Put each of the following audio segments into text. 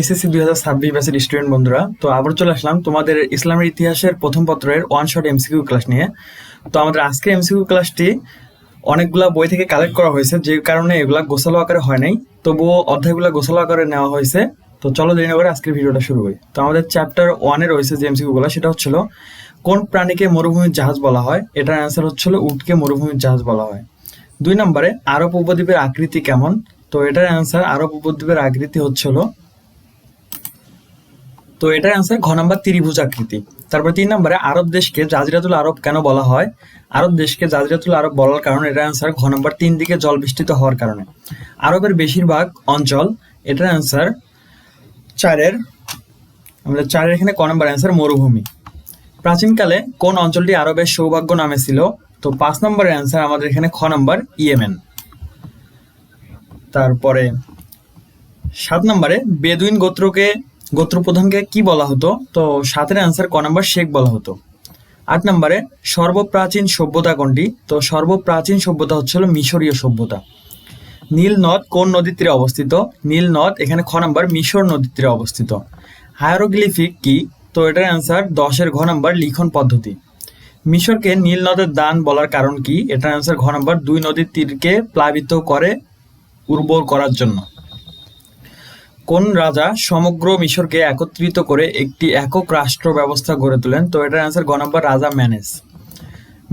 SSC 2026 ব্যাচের student বন্ধুরা, তো আবার চলে আসলাম তোমাদের ইসলামের ইতিহাসের প্রথম পত্রের ওয়ান শট এমসিকিউ ক্লাস নিয়ে। তো আমাদের আজকের এমসিকিউ ক্লাসটি অনেকগুলা বই থেকে কালেক্ট করা হয়েছে, যে কারণে এগুলা গোছালো আকারে হয় নাই, তবুও অধ্যায়গুলো গোছালো আকারে নেওয়া হয়েছে। তো চলো দেরি না করে আজকের ভিডিওটা শুরু করি। তো আমাদের চ্যাপ্টার 1-এ রয়েছে যে এমসিকিউ গুলো, সেটা হচ্ছিল কোন প্রাণীকে মরুভূমির জাহাজ বলা হয়। এটার অ্যান্সার হচ্ছিল উটকে মরুভূমির জাহাজ বলা হয়। 2 নম্বরে আরব উপদ্বীপের আকৃতি কেমন। তো এটার অ্যান্সার আরব উপদ্বীপের আকৃতি হচ্ছিল এটার অ্যান্সার ঘ নাম্বার ত্রিভুজ আকৃতি। তারপর 3 নম্বরে আরব দেশকে জাজিরাতুল আরব কেন বলা হয়। আরব দেশকে জাজিরাতুল আরব বলার কারণ এটার অ্যান্সার ঘ নাম্বার 3 দিকে জল বেষ্টিত হওয়ার কারণে। আরবের বেশিরভাগ অঞ্চল, এটার অ্যান্সার আমাদের 4-এর এখানে ক নাম্বার অ্যান্সার মরুভূমি। প্রাচীনকালে কোন অঞ্চলটি আরবের সৌভাগ্য নামে ছিল। তো 5 নম্বরের অ্যান্সার আমাদের এখানে খ নাম্বার ইয়েমেন। তারপরে 7 নম্বরে বেদুইন গোত্রপ্রধানকে কি বলা হতো। তো 7-এর অ্যান্সার ক নাম্বার শেখ বলা হতো। 8 নম্বরে সর্বপ্রাচীন সভ্যতা কোনটি। তো সর্বপ্রাচীন সভ্যতা হচ্ছিল মিশরীয় সভ্যতা। নীল নদ কোন নদীর তীরে অবস্থিত। নীল নদ এখানে খ নাম্বার মিশর নদীর তীরে অবস্থিত। হায়ারোগ্লিফিক কি। তো এটার অ্যান্সার 10-এর ঘ নাম্বার লিখন পদ্ধতি। মিশরকে নীল নদের দান বলার কারণ কি। এটার অ্যান্সার ঘ নাম্বার 2 নদীর তীরকে প্লাবিত করে উর্বর করার জন্য। কোন রাজা সমগ্র মিশরকে একত্রিত করে একটি একক রাষ্ট্র ব্যবস্থা গড়ে তোলেন। তো এটার অ্যান্সার গ নাম্বার রাজা ম্যানেস।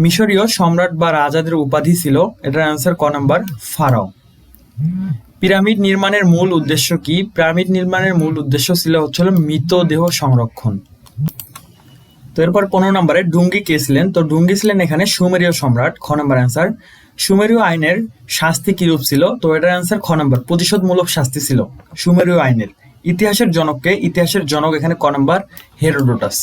মিশরীয় সম্রাট বা রাজাদের উপাধি ছিল। এটার অ্যান্সার ক নাম্বার ফারাও। পিরামিড নির্মাণের মূল উদ্দেশ্য কি। পিরামিড নির্মাণের মূল উদ্দেশ্য ছিল মৃতদেহ সংরক্ষণ। তো এরপর 15 নম্বরে ডুঙ্গি কে ছিলেন। তো ডুঙ্গি ছিলেন এখানে সুমেরীয় সম্রাট। খ নাম্বার অ্যান্সার। সুমেরীয় আইনের শাস্তি কিরূপ ছিল। তো এটার অ্যান্সার খ নাম্বার প্রতিশোধমূলক শাস্তি ছিল সুমেরীয় আইনের। ইতিহাসের জনককে। ইতিহাসের জনক এখানে ক নাম্বার হেরোডোটাস।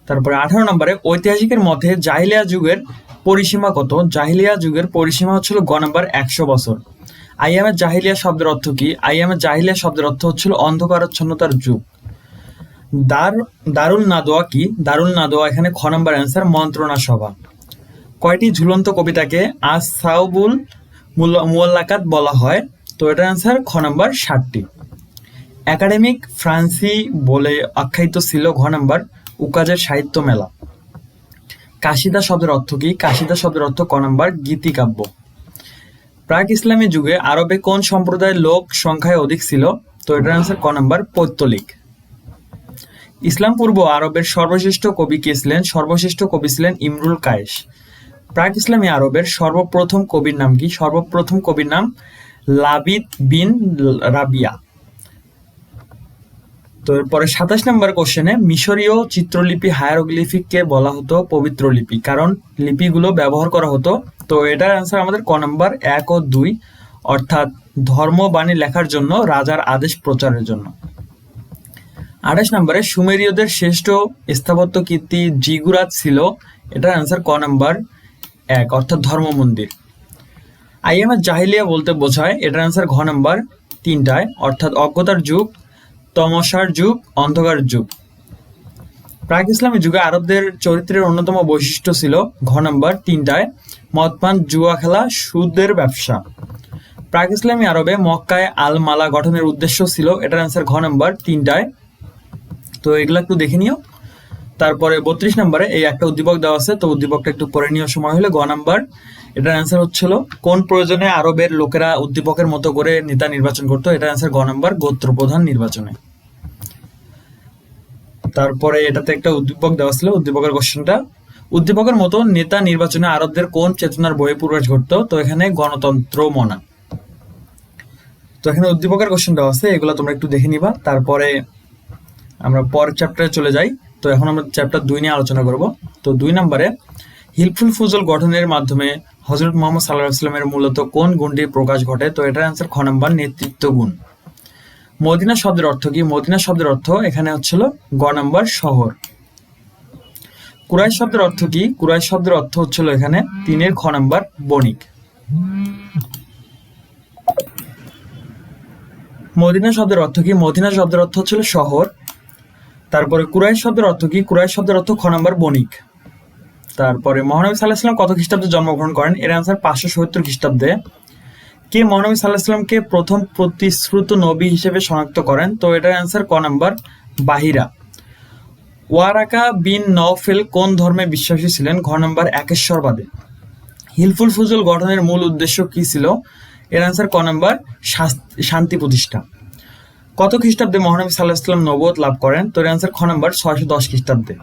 তারপরে 18 নম্বরে ঐতিহাসিকের মধ্যে জাহিলিয়া যুগের পরিসীমা কত। জাহিলিয়া যুগের পরিসীমা হচ্ছিল গ নাম্বার 100 বছর। আইয়ামের জাহিলিয়া শব্দের অর্থ কি। আইয়ামের জাহিলিয়া শব্দের অর্থ হচ্ছিল অন্ধকারাচ্ছন্নতার যুগ। দারুল নাদোয়া কি। দারুল নাদোয়া এখানে খ নাম্বার অ্যান্সার মন্ত্রণা সভা। কয়টি ঝুলন্ত কবিতাকে আসসাউবুল মুয়াল্লাকাত বলা হয়। তো এটার অ্যান্সার খ নাম্বার 60টি। একাডেমিক ফ্রান্সি বলে আখ্যায়িত ছিল ঘ নাম্বার উকাজের সাহিত্য মেলা। কাশিদা শব্দের অর্থ কি। কাশিদা শব্দের অর্থ ক নাম্বার গীতিকাব্য। প্রাক ইসলামী যুগে আরবে কোন সম্প্রদায়ের লোক সংখ্যায় অধিক ছিল। তো এটার অ্যান্সার ক নাম্বার পৌত্তলিক। ইসলাম পূর্ব আরবের সর্বশ্রেষ্ঠ কবি কে ছিলেন। সর্বশ্রেষ্ঠ কবি ছিলেন ইমরুল কায়েস। প্রাক ইসলামী আরবের সর্বপ্রথম কবির নাম কি। সর্বপ্রথম কবির নাম লাবিদ বিন রাবিয়া। তো এরপরে 27 নম্বর কোশ্চেনে মিশরীয় চিত্রলিপি হায়ারোগ্লিফিককে বলা হতো পবিত্র লিপি, কারণ লিপিগুলো ব্যবহার করা হতো। তো এটার অ্যান্সার আমাদের ক নাম্বার 1 ও 2, অর্থাৎ ধর্মবাণী লেখার জন্য, রাজার আদেশ প্রচারের জন্য। 28 নম্বরে সুমেরীয়দের শ্রেষ্ঠ স্থাপত্য কীর্তি জিগুরাত ছিল। এটার অ্যান্সার ক নাম্বার 1, অর্থাৎ ধর্ম মন্দির। আইয়ামের জাহিলিয়া বলতে বোঝায়। এটার অ্যান্সার ঘ নাম্বার 3টায়, অর্থাৎ অজ্ঞতার যুগ, তমসার যুগ, অন্ধকার যুগ। প্রাক ইসলামী যুগে আরবদের চরিত্রের অন্যতম বৈশিষ্ট্য ছিল ঘ নাম্বার 3টায় মদপান, জুয়া খেলা, সুদের ব্যবসা। প্রাক ইসলামী আরবে মক্কায় আল মালা গঠনের উদ্দেশ্য ছিল। এটার অ্যান্সার ঘ নাম্বার 3টায়। তো এগুলো একটু দেখে নিও। তারপরে 32 নম্বরে এই একটা উদ্দীপক দেওয়া আছে, তো উদ্দীপকটা একটু পড়ে নিও সময় হলে। গ নাম্বার এটার অ্যান্সার হচ্ছিল কোন প্রয়োজনে আরবের লোকেরা উদ্দীপকের মতো করে নেতা নির্বাচন করতো। এটার অ্যান্সার গ নাম্বার গোত্রপ্রধান নির্বাচনে। তারপরে এটাতে একটা উদ্দীপক দেওয়া ছিল, উদ্দীপকের কোশ্চেনটা উদ্দীপকের মতো নেতা নির্বাচনে আরবদের কোন চেতনার বহিঃপ্রকাশ ঘটতো। তো এখানে গণতন্ত্র মনা। তো এখানে উদ্দীপকের কোশ্চেন দেওয়া আছে, এগুলো তোমরা একটু দেখে নিবা। তারপরে আমরা পরের চ্যাপ্টারে চলে যাই। তো এখন আমরা চ্যাপ্টার 2 নিয়ে আলোচনা করব। তো 2 নম্বরে হিলফুল ফুজল গঠনের মাধ্যমে হযরত মুহাম্মদ সাল্লাল্লাহু আলাইহি ওয়াসাল্লামের মূলত কোন গুণটির প্রকাশ ঘটে। তো এটার অ্যান্সার খ নাম্বার নেতৃত্ব গুণ। মদিনা শব্দের অর্থ কি। মদিনা শব্দের অর্থ এখানে হচ্ছিল গ নাম্বার শহর। কুরাইশ শব্দের অর্থ কি। কুরাইশ শব্দের অর্থ হচ্ছিল এখানে 3-এর খ নাম্বার বণিক। মদিনা শব্দের অর্থ কি। মদিনা শব্দের অর্থ হচ্ছিল শহর। তারপরে কুরাইশ শব্দের অর্থ কি। কুরাইশ শব্দের অর্থ খ নাম্বার বণিক। তারপরে মহানবী সাল্লাল্লাহু আলাইহি ওয়াসাল্লাম কত খ্রিস্টাব্দে জন্মগ্রহণ করেন। এর অ্যান্সার 570 খ্রিস্টাব্দে। কে মহানবী সাল্লাল্লাহু আলাইহি ওয়াসাল্লামকে প্রথম প্রতিশ্রুত নবী হিসেবে শনাক্ত করেন? তো এটার অ্যান্সার ক নাম্বার বাহিরা। ওয়ারাকা বিন নওফেল কোন ধর্মে বিশ্বাসী ছিলেন? ঘ নাম্বার একেশ্বরবাদে। হিলফুল ফুজুল গঠনের মূল উদ্দেশ্য কি ছিল? এর অ্যান্সার ক নাম্বার শান্তি প্রতিষ্ঠা। কত খ্রিস্টাব্দে মহানবী সাল্লাল্লাহু আলাইহি ওয়াসাল্লাম নবুয়ত লাভ করেন? তো এর অ্যান্সার খ নাম্বার 610 খ্রিস্টাব্দে।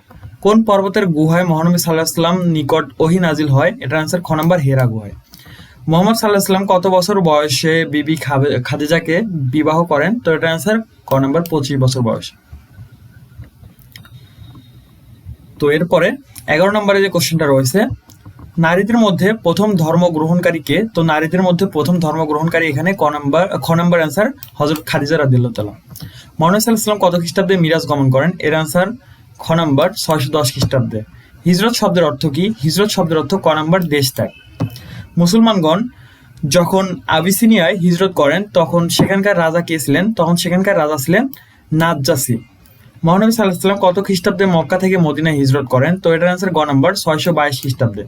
কোন পর্বতের গুহায় মহানবী সাল্লাল্লাহু আলাইহি ওয়াসাল্লাম নিকট ওহী নাজিল হয়? এটার অ্যান্সার খ নাম্বার হেরা গুহায়। মোহাম্মদ সাল্লাল্লাহু আলাইহি ওয়াসাল্লাম কত বছর বয়সে বিবি খাদিজাকে বিবাহ করেন? তো এটার অ্যান্সার ক নাম্বার 25 বছর বয়সে। তো এরপরে 11 নম্বরে যে কোশ্চেনটা রয়েছে, নারীদের মধ্যে প্রথম ধর্ম গ্রহণকারী কে? তো নারীদের মধ্যে প্রথম ধর্ম গ্রহণকারী এখানে খ নাম্বার অ্যান্সার হযরত খাদিজা রাদিয়াল্লাহু তাআলা। মহানবী সাল্লাল্লাহু আলাইহি ওয়াসাল্লাম কত খ্রিস্টাব্দে মিরাজ গমন করেন? এর অ্যান্সার খ নাম্বার 610 খ্রিস্টাব্দে। হিজরত শব্দের অর্থ কি? হিজরত শব্দের অর্থ ক নাম্বার দেশ ত্যাগ। মুসলমানগণ যখন আবিসিনিয়ায় হিজরত করেন তখন সেখানকার রাজা কে ছিলেন? তখন সেখানকার রাজা ছিলেন নাজ্জাসী। মহানবী সাল্লাল্লাহু আলাইহি ওয়াসাল্লাম কত খ্রিস্টাব্দে মক্কা থেকে মদিনায় হিজরত করেন? তো এটার অ্যান্সার গ নাম্বার 622 খ্রিস্টাব্দে।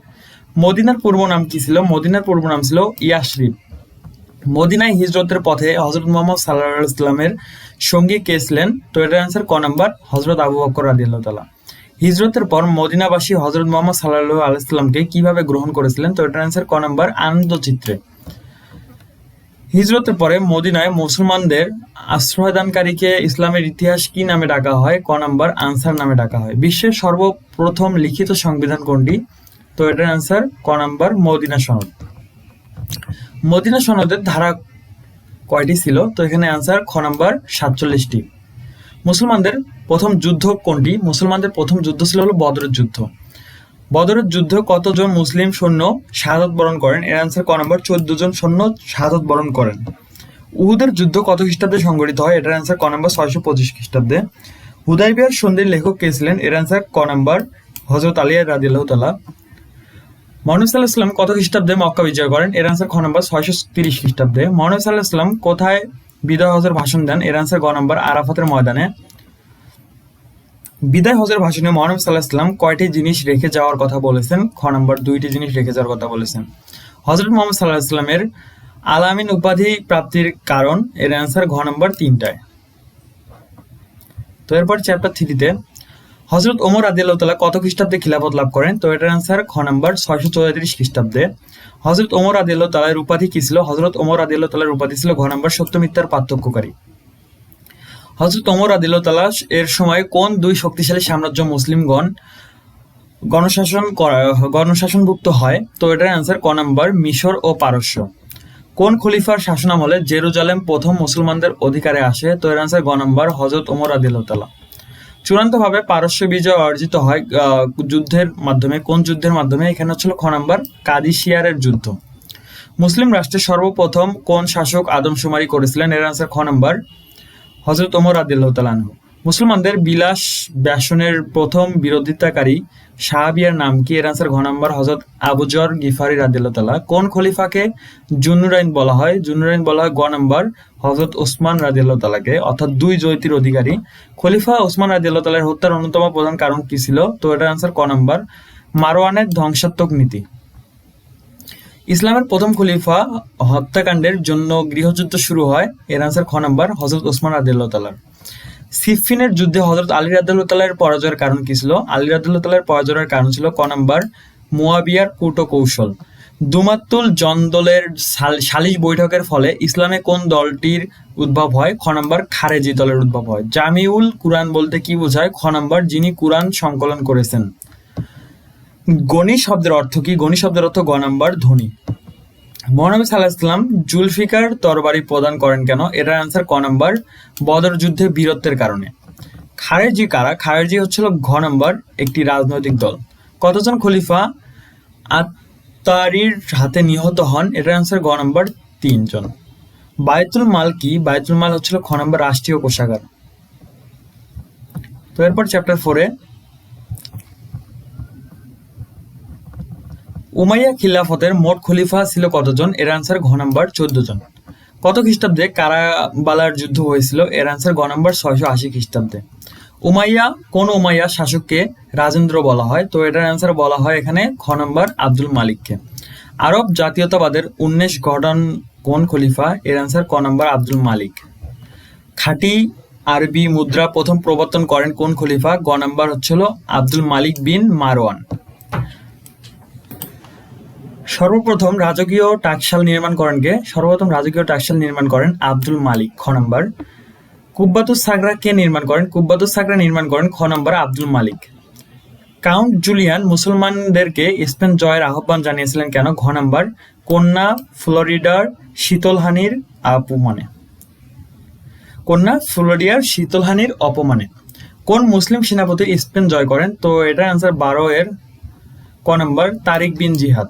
মদিনার পূর্ব নাম কি ছিল? মদিনার পূর্ব নাম ছিল ইয়াসরিব। মদিনায় হিজরতের পথে হযরত মুহাম্মদ সাল্লাল্লাহু আলাইহি ওয়াসাল্লামের সঙ্গী কে ছিলেন? তো এটার অ্যান্সার ক নাম্বার হযরত আবু বকর রাদিয়াল্লাহু তাআলা। হিজরতের পর মদিনাবাসী হযরত মুহাম্মদ সাল্লাল্লাহু আলাইহি ওয়াসাল্লামকে কিভাবে গ্রহণ করেছিলেন? তো এটার অ্যান্সার ক নাম্বার আনন্দচিত্রে। হিজরতের পরে মদিনায় মুসলমানদের আশ্রয়দানকারীকে ইসলামের ইতিহাস কি নামে ডাকা হয়? ক নাম্বার আনসার নামে ডাকা হয়। বিশ্বের সর্বপ্রথম লিখিত সংবিধান কোনটি? তো এটার অ্যান্সার ক নাম্বার মদিনা সনদ। মদিনা সনদের ধারা কয়টি ছিল? তো এখানে অ্যান্সার খ নাম্বার 47টি। মুসলমানদের প্রথম যুদ্ধ কোনটি? মুসলমানদের প্রথম যুদ্ধ ছিল হলো বদরের যুদ্ধ। বদরের যুদ্ধে কতজন মুসলিম সৈন্য শাহাদাত বরণ করেন? এর অ্যান্সার ক নাম্বার 14 জন সৈন্য শাহাদাত বরণ করেন। উহুদের যুদ্ধ কত খ্রিস্টাব্দে সংঘটিত হয়? এটার অ্যান্সার ক নাম্বার 625 খ্রিস্টাব্দে। হুদাইবিয়ার সন্ধির লেখক কে ছিলেন? এর অ্যান্সার ক নাম্বার হযরত আলী রাদিয়াল্লাহু তাআলা। মহানবী সাল্লাল্লাহু আলাইহি ওয়াসাল্লাম কত খ্রিস্টাব্দে মক্কা বিজয় করেন? এর অ্যান্সার খ নাম্বার 630 খ্রিস্টাব্দে। মহানবী সাল্লাল্লাহু আলাইহি ওয়াসাল্লাম কোথায় বিদায় হজের ভাষণ দেন? এর অ্যান্সার গ নাম্বার আরাফাতের ময়দানে। বিদায় হজের ভাষণে মহানবী সাল্লাল্লাহু আলাইহি ওয়াসাল্লাম কয়টি জিনিস রেখে যাওয়ার কথা বলেছেন? খ নাম্বার 2টি জিনিস রেখে যাওয়ার কথা বলেছেন। হযরত মুহাম্মদ সাল্লাল্লাহু আলাইহি ওয়াসাল্লামের আলামিন উপাধি প্রাপ্তির কারণ? এর অ্যান্সার ঘ নাম্বার 3টায়। তো এরপর চ্যাপ্টার 3তে হযরত ওমর রাদিয়াল্লাহু তাআলা কত খ্রিস্টাব্দে খিলাফত লাভ করেন? তো এটার অ্যান্সার খ নাম্বার 634 খ্রিস্টাব্দে। হযরত ওমর রাদিয়াল্লাহু তাআলার উপাধি কি ছিল? হযরত ওমর রাদিয়াল্লাহু তাআলার উপাধি ছিল ঘ নাম্বার সত্য মিথ্যার পার্থক্যকারী। হযরত ওমর রাদিয়াল্লাহু তাআলা এর সময় কোন দুই শক্তিশালী সাম্রাজ্য মুসলিমগণ গণশাসনভুক্ত হয়? তো এটার অ্যান্সার ক নাম্বার মিশর ও পারস্য। কোন খলিফার শাসনামলে জেরুজালেম প্রথম মুসলমানদের অধিকারে আসে? তো এর অ্যান্সার গ নাম্বার হযরত ওমর রাদিয়াল্লাহু তাআলা। চূড়ান্তভাবে পারস্য বিজয় অর্জিত হয় যুদ্ধের মাধ্যমে। কোন যুদ্ধের মাধ্যমে? এখানে হচ্ছিল খ নাম্বার কাদিসিয়ারের যুদ্ধ। মুসলিম রাষ্ট্রের সর্বপ্রথম কোন শাসক আদমশুমারি করেছিলেন? এর অ্যান্সার খ নাম্বার হযরত ওমর রাদিয়াল্লাহু তাআলা আনহু। মুসলমানদের বিলাস ব্যসনের প্রথম বিরোধিতাকারী সাহাবিয়ার নাম কি? এর অ্যান্সার ঘ নাম্বার হযরত আবু যর গিফারি রাদিয়াল্লাহু তাআলা। কোন খলিফাকে জুন্নুরাইন বলা হয়? জুন্নুরাইন বলা হয় গ নাম্বার হযরত ওসমান রাদিয়াল্লাহু তাআলাকে, অর্থাৎ দুই জ্যোতির অধিকারী। খলিফা ওসমান রাদিয়াল্লাহু তাআলার হত্যার অন্যতম প্রধান কারণ কি ছিল? তো এটার অ্যান্সার ক নাম্বার মারওয়ানের ধ্বংসাত্মক নীতি। ইসলামের প্রথম খলিফা হত্যাকাণ্ডের জন্য গৃহযুদ্ধ শুরু হয়। এর অ্যান্সার খ নাম্বার হযরত ওসমান রাদিয়াল্লাহু তাআলার। সিফফিনের যুদ্ধে হযরত আলী রাদিয়াল্লাহু তাআলার পরাজয়ের কারণ কি ছিল? আলী রাদিয়াল্লাহু তাআলার পরাজয়ের কারণ ছিল ক নাম্বার মুয়াবিয়ার কূটকৌশল। দুমাতুল জন্দলের সালিশ বৈঠকের ফলে ইসলামে কোন দলটির উদ্ভব হয়? খ নাম্বার খারেজি দলের উদ্ভব হয়। জামিউল কুরআন বলতে কি বোঝায়? খ নাম্বার যিনি কুরআন সংকলন করেছেন। গনি শব্দের অর্থ কি? গনি শব্দের অর্থ গ নাম্বার ধনী। মহানবী সাল্লাল্লাহু আলাইহি ওয়াসাল্লাম জুলফিকার তরবারি প্রদান করেন কেন? এটার অ্যান্সার ক নাম্বার বদর যুদ্ধে বীরত্বের কারণে। খারেজি কারা? খারেজি হচ্ছিল ঘ নাম্বার একটি রাজনৈতিক দল। কতজন খলিফা আত্তারির হাতে নিহত হন? এটার অ্যান্সার গ নাম্বার 3 জন। বায়তুল মাল কি? বায়তুল মাল হচ্ছিল খ নাম্বার রাষ্ট্রীয় কোষাগার। তো এরপর চ্যাপ্টার 4-এ উমাইয়া খিলাফতের মোট খলিফা ছিল কতজন? এর অ্যান্সার ঘ নাম্বার 14 জন। কত খ্রিস্টাব্দে কারাবালার যুদ্ধ হয়েছিল? এর অ্যান্সার গ নাম্বার 680 খ্রিস্টাব্দে। কোন উমাইয়া শাসককে রাজেন্দ্র বলা হয়? তো এটার অ্যান্সার বলা হয় এখানে খ নাম্বার আব্দুল মালিককে। আরব জাতীয়তাবাদের উন্মেষ কোন খলিফা? এর আনসার ক নাম্বার আব্দুল মালিক। খাঁটি আরবি মুদ্রা প্রথম প্রবর্তন করেন কোন খলিফা? গ নাম্বার হচ্ছিল আব্দুল মালিক বিন মারওয়ান। সর্বপ্রথম রাজকীয় টাকশাল নির্মাণ করেন কে? সর্বপ্রথম রাজকীয় টাকশাল নির্মাণ করেন আব্দুল মালিক। খ নাম্বার। কুব্বাতুস সাগরা কে নির্মাণ করেন? কুব্বাতুস সাগরা নির্মাণ করেন খ number Abdul Malik. Count Julian মুসলমানদেরকে স্পেন জয়ের আহ্বান জানিয়েছিলেন কেন? ঘ নাম্বার কন্যা ফ্লোরিডার শীতলহানির অপমানে। কন্যা ফ্লোরিডার শীতলহানির অপমানে। কোন মুসলিম সেনাপতি স্পেন জয় করেন? তো এটার আনসার 12 এর ক নাম্বার তারিক বিন জিহাদ।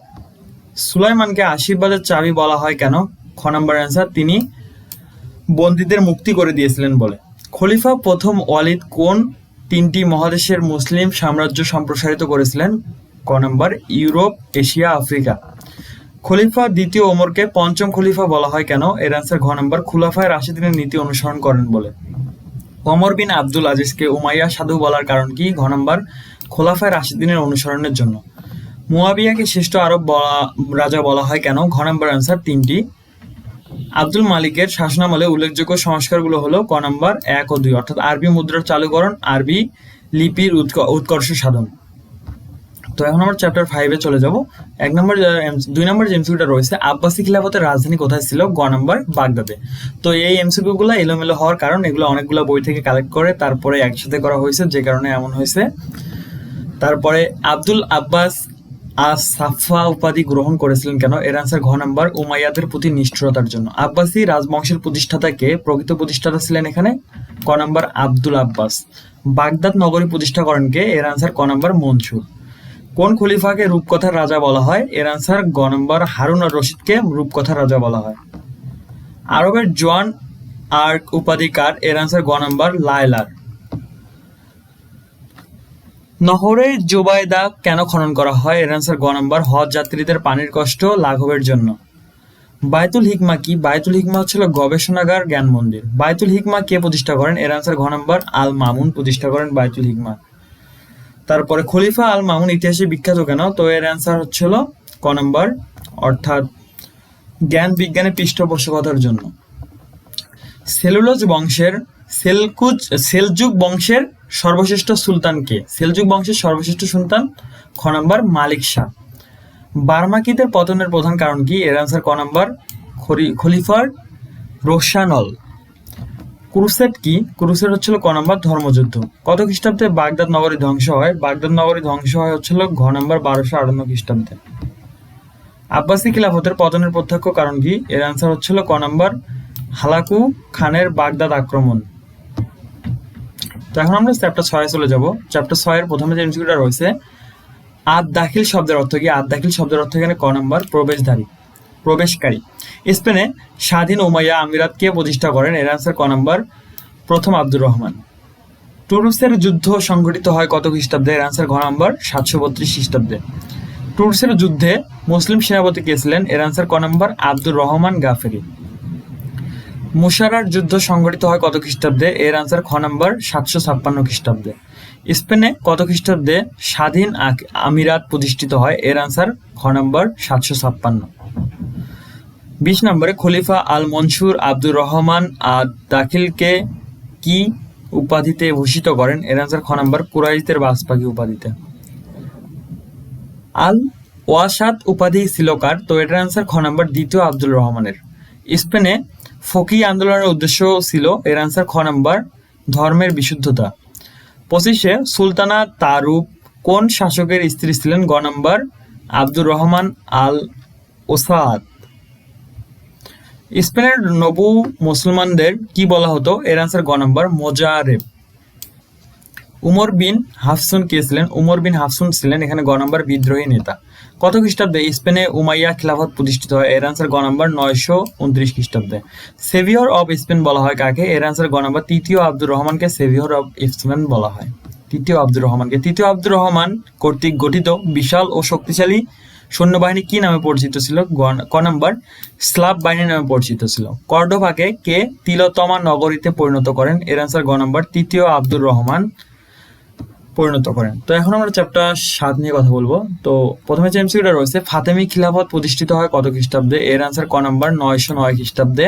সুলাইমানকে আশীর্বাদের চাবি বলা হয় কেন? খ নাম্বার অ্যান্সার তিনি বন্দীদের মুক্তি করে দিয়েছিলেন বলে। খলিফা প্রথম ওয়ালিদ কোন 3টি মহাদেশের মুসলিম সাম্রাজ্য সম্প্রসারিত করেছিলেন? ক নাম্বার ইউরোপ, এশিয়া, আফ্রিকা। খলিফা দ্বিতীয় ওমরকে পঞ্চম খলিফা বলা হয় কেন? এর অ্যান্সার ঘ নাম্বার খুলাফায়ে রাশিদিনের নীতি অনুসরণ করেন বলে। ওমর বিন আব্দুল আজিজকে উমাইয়া সাধু বলার কারণ কি? ঘ নাম্বার খোলাফায়ে রাশিদিনের অনুসরণের জন্য। মুয়াবিয়াকে শ্রেষ্ঠ আরব রাজা বলা হয় কেন? ঘ নাম্বার অ্যান্সার 3টি। আব্দুল মালিকের শাসনামলে উল্লেখযোগ্য সংস্কারগুলো হলো ক নাম্বার 1 ও 2, অর্থাৎ আরবি মুদ্রার চালুকরণ, আরবি লিপির উৎকর্ষ সাধন। তো এখন আমরা চ্যাপ্টার 5-এ চলে যাব। 2 নম্বর যে এমসিকিউটা রয়েছে, আব্বাসী খিলাফতের রাজধানী কোথায় ছিল? গ নাম্বার বাগদাদে। তো এই এমসিকিউ গুলো এলোমেলো হওয়ার কারণ এগুলো অনেকগুলো বই থেকে কালেক্ট করে তারপরে একসাথে করা হয়েছে, যে কারণে এমন হয়েছে। তারপরে আব্দুল আব্বাস আস-সাফা উপাধি গ্রহণ করেছিলেন কেন? এর আনসার ঘ নাম্বার উমাইয়াদের প্রতি নিষ্ঠুরতার জন্য। আব্বাসী রাজবংশের প্রতিষ্ঠাতা কে? প্রকৃত প্রতিষ্ঠাতা ছিলেন এখানে ক নাম্বার আব্দুল আব্বাস। বাগদাদ নগরী প্রতিষ্ঠা করেন কে? এর আনসার ক নাম্বার মনসুর। কোন খলিফাকে রূপকথার রাজা বলা হয়? এর আনসার গ নাম্বার হারুন আর রশিদকে রূপকথার রাজা বলা হয়। আরবের জোয়ান আর্ক উপাধি কার? এর আনসার গ নাম্বার লায়লার। নহরে জুবাইদা কেন খনন করা হয়? এর আনসার গ নাম্বার হজ যাত্রীদের পানির কষ্ট লাঘবের জন্য। বায়তুল হিকমা কি? বায়তুল হিকমা হচ্ছিল গবেষণাগার, জ্ঞান মন্দির। বায়তুল হিকমা কে প্রতিষ্ঠা করেন? এর আনসার ঘ নাম্বার আল মামুন প্রতিষ্ঠা করেন বায়তুল হিকমা। তারপরে খলিফা আল মামুন ইতিহাসে বিখ্যাত কেন? তো এর অ্যান্সার হচ্ছিল ক নাম্বার, অর্থাৎ জ্ঞান বিজ্ঞানের পৃষ্ঠপোষকতার জন্য। সেলজুক বংশের সর্বশ্রেষ্ঠ সুলতান কে? সেলজুক বংশের সর্বশ্রেষ্ঠ সুলতান খ নাম্বার মালিক শাহ। বার্মাকিদের পতনের প্রধান কারণ কি? এর অ্যান্সার ক নাম্বার খলিফার রোশানল। ক্রুসেড কি? ক্রুসেড হচ্ছিল ক নাম্বার ধর্মযুদ্ধ। কত খ্রিস্টাব্দে বাগদাদ নগরী ধ্বংস হয়? বাগদাদ নগরী ধ্বংস হয় হচ্ছিল ঘ নাম্বার 1258 খ্রিস্টাব্দে। আব্বাসী খিলাফতের পতনের প্রত্যক্ষ কারণ কি? এর অ্যান্সার হচ্ছিল ক নাম্বার হালাকু খানের বাগদাদ আক্রমণ। তো এখন আমরা চ্যাপ্টার 6-এ চলে যাব। চ্যাপ্টার 6-এর প্রথমে যে এমসিকিউটা রয়েছে, আদ দাখিল শব্দের অর্থ কি? আদ দাখিল শব্দের অর্থ এখানে ক নাম্বার প্রবেশকারী। স্পেনে স্বাধীন উমাইয়া আমিরাত কে প্রতিষ্ঠা করেন? এর আনসার ক নাম্বার প্রথম আব্দুর রহমান। টুরুসের যুদ্ধ সংঘটিত হয় কত খ্রিস্টাব্দে? এর আনসার ঘ নাম্বার 732 খ্রিস্টাব্দে। টুরুসের যুদ্ধে মুসলিম সেনাপতি কে ছিলেন? এর আনসার ক নাম্বার আব্দুর রহমান গাফেরি। মুশারার যুদ্ধ সংঘটিত হয় কত খ্রিস্টাব্দে? এর আনসার খ নাম্বার 756 খ্রিস্টাব্দে। স্পেনে কত খ্রিস্টাব্দে স্বাধীন আমিরাত প্রতিষ্ঠিত হয়? এর আনসার খ নাম্বার 756। 20 নম্বরে খলিফা আল মনসুর আব্দুর রহমান আদ দাখিলকে কি উপাধিতে ভূষিত করেন? এর আনসার খ নাম্বার কুরাইশদের বাজপাখি উপাধিতে। আল ওয়াসাত উপাধি ছিল কার? তো এটার আনসার খ নাম্বার দ্বিতীয় আব্দুর রহমানের। স্পেনে ফকি আন্দোলনের উদ্দেশ্য ছিল? এর আনসার খ নাম্বার ধর্মের বিশুদ্ধতা। 25-এ সুলতানা তারুব কোন শাসকের স্ত্রী ছিলেন? গ নাম্বার আব্দুর রহমান আল ওসাদ। স্পেনের নবু মুসলমানদের কি বলা হতো? এর আনসার গ নাম্বার মোজারেব। উমর বিন হাফসুন কে ছিলেন? উমর বিন হাফসুন ছিলেন এখানে গ নাম্বার বিদ্রোহী নেতা। কত খ্রিস্টাব্দে স্পেনে উমাইয়া খিলাফত প্রতিষ্ঠিত হয়? এর আনসার গ নাম্বার 929 খ্রিস্টাব্দে। সেভিয়র অব স্পেন বলা হয় কাকে? এর আনসার গ নাম্বার তৃতীয় আব্দুর রহমানকে সেভিয়র অব স্পেন বলা হয়। তৃতীয় আব্দুর রহমান কর্তৃক গঠিত বিশাল ও শক্তিশালী সৈন্যবাহিনী কি নামে পরিচিত ছিল? ক নাম্বার স্লাভ বাহিনী নামে পরিচিত ছিল। কর্ডোভাকে কে তিলোত্তমা নগরীতে পরিণত করেন? এর আনসার গ নাম্বার তৃতীয় আব্দুর রহমান। পরিণত করেন। তো এখন আমরা চ্যাপ্টার 7 নিয়ে কথা বলবো। তো প্রথমে যে এমসিকিউটা রয়েছে, ফাতেমি খিলাফত প্রতিষ্ঠিত হয় কত খ্রিস্টাব্দে? এর আনসার ক নাম্বার 909 খ্রিস্টাব্দে।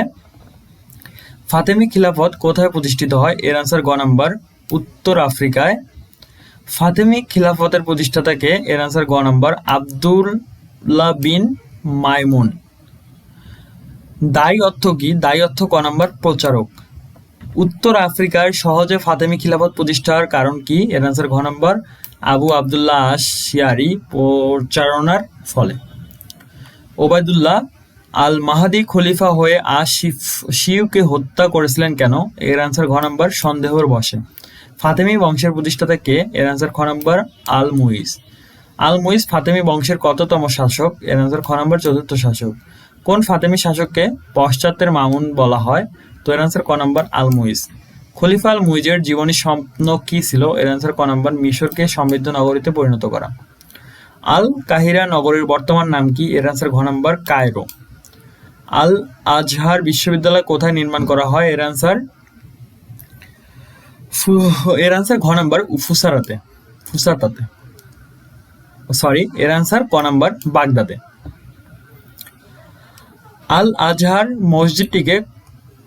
ফাতেমি খিলাফত কোথায় প্রতিষ্ঠিত হয়? এর আনসার গ নাম্বার উত্তর আফ্রিকায়। ফাতেমি খিলাফতের প্রতিষ্ঠাতাকে? এর আনসার গ নাম্বার আব্দুল্লাহ বিন মাইমুন। দায়ী অর্থ কি? দায়ী অর্থ ক নাম্বার প্রচারক। উত্তর আফ্রিকায় সহজে ফাতেমি খিলাফত প্রতিষ্ঠার কারণ কি? এর আনসার ঘ নাম্বার আবু আবদুল্লাহ আশ-শিয়ারি প্রচারণার ফলে। ওবায়দুল্লাহ আল মাহাদি খলিফা হয়ে শিউকে হত্যা করেছিলেন কেন? এর আনসার ঘ নাম্বার সন্দেহের বশে। ফাতেমি বংশের প্রতিষ্ঠাতা কে? এর আনসার খ নাম্বার আল মুইজ। আল মুইজ ফাতেমি বংশের কততম শাসক? এর আনসার খ নাম্বার চতুর্থ শাসক। কোন ফাতেমি শাসককে পশ্চাত্যের মামুন বলা হয়? তো এর আনসার ক নাম্বার আল মুইজ। খলিফা আল মুইজের জীবনী স্বপ্ন কি ছিল? এর আনসার ক নাম্বার মিশরকে সমৃদ্ধ নগরীতে পরিণত করা। আল কাহিরা নগরীর বর্তমান নাম কি? এর আনসার ঘ নাম্বার কায়রো। আল আজহার বিশ্ববিদ্যালয় কোথায় নির্মাণ করা হয়? এর আনসার ঘ নাম্বার ফুসারাতে। এর আনসার ক নাম্বার বাগদাদে। আল আজহার মসজিদটিকে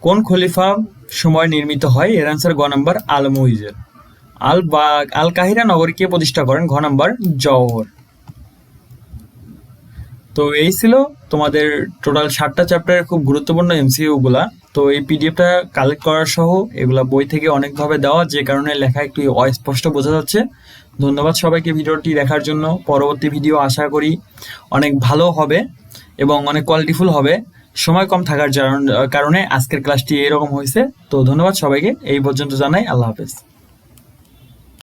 কোন খলিফা সময় নির্মিত হয়? এর আনসার গ নাম্বার আল মুইজের। আল কাহিরা নগরী কে প্রতিষ্ঠা করেন? ঘ নাম্বার জওহর। তো এই ছিল তোমাদের টোটাল 7টা চ্যাপ্টারের খুব গুরুত্বপূর্ণ এমসিকিউ গুলা। তো এই পিডিএফটা কালেক্ট করার সহ এগুলা বই থেকে অনেকভাবে দেওয়া, যে কারণে লেখা একটু অস্পষ্ট বোঝা যাচ্ছে। ধন্যবাদ সবাইকে ভিডিওটি দেখার জন্য। পরবর্তী ভিডিও আশা করি অনেক ভালো হবে এবং অনেক কোয়ালিটিফুল হবে। সময় কম থাকার কারণে আজকের ক্লাসটি এরকম হয়েছে। তো ধন্যবাদ সবাইকে, এই পর্যন্ত জানাই আল্লাহ হাফেজ।